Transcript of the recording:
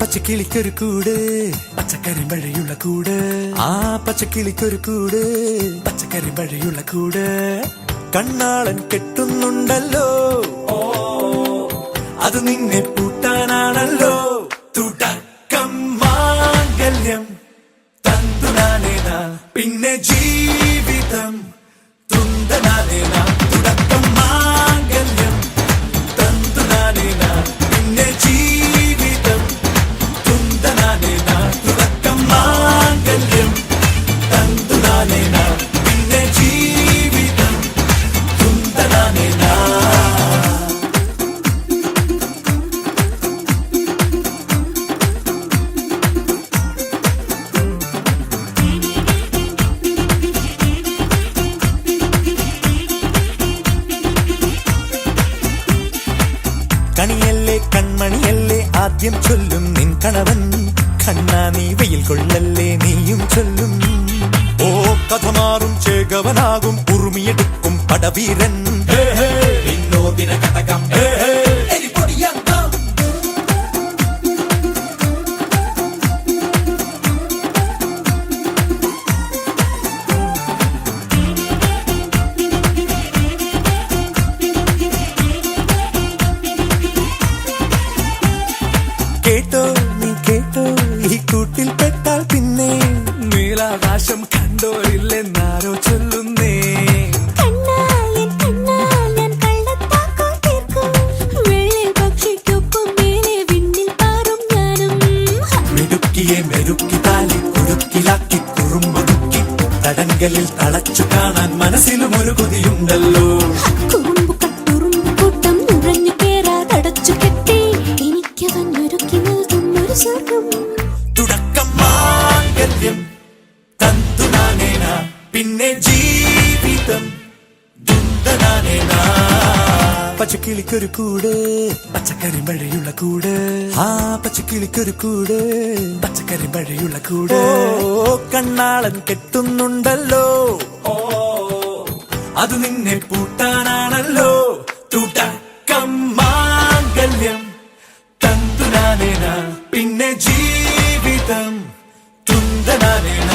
പച്ചക്കിളിക്കൊരു കൂട് പച്ചക്കരിമ്പഴയുള്ള കൂട് ആ പച്ചക്കിളിക്കൊരു കൂട് പച്ചക്കരിമ്പഴയുള്ള കൂട് കണ്ണാളൻ കെട്ടുന്നുണ്ടല്ലോ അത് നിന്നെ പൂട്ടാനാണല്ലോ തുടക്കം മാംഗല്യം തന്തുനാനേന പിന്നെ ജീവിതം തുന്തനാനേന തുടക്കം മാംഗല്യം തന്തുനാനേന പിന്നെ ജീവിതം തുന്തനാനേന തുടക്കം മാംഗല്യം തന്തുനാനേന പിന്നെ ജീവിതം തുന്തനാനേന. കണിയല്ലേ കൺമണിയല്ലേ ആദ്യം ചൊല്ലും നിൻ കണവൻ കണ്ണാ നീ വെയിൽ കൊള്ളല്ലേ നീയും ചൊല്ലും ഓ കഥ മാറും ചേകവനാകും ഉറുമിയെടുക്കും പടവീരൻ വിനോദിന കടകം കേട്ടോ നീ കേട്ടോ ഈ കൂട്ടിൽ പെട്ടാൽ പിന്നെ നീലാകാശം കണ്ടോരില്ലെന്നാരോ ചൊല്ലുന്നേ മെടുക്കിയെ മെരുക്കി താലി കുരുക്കിലാക്കി കുറുമ്പൊതുക്കി തടങ്കലിൽ തളച്ചു കാണാൻ മനസ്സിലും ഒരു കൊതിയുണ്ടല്ലോ തുടക്കം മാംഗല്യം തന്തുനാനേന പിന്നെ ജീവിതം തുന്തനാനേന. പച്ചക്കിളിക്കൊരു കൂട് പച്ചക്കരിമ്പഴയുള്ള കൂട് ആ പച്ചക്കിളിക്കൊരു കൂട് പച്ചക്കരിമ്പഴയുള്ള കൂട് കണ്ണാളൻ കെട്ടുന്നുണ്ടല്ലോ അത് നിന്നെ പൂട്ടാനാണല്ലോ തുടക്കം മാംഗല്യം തന്തുനാനേന പിന്നെ ജീവിതം തുന്തനാനേന.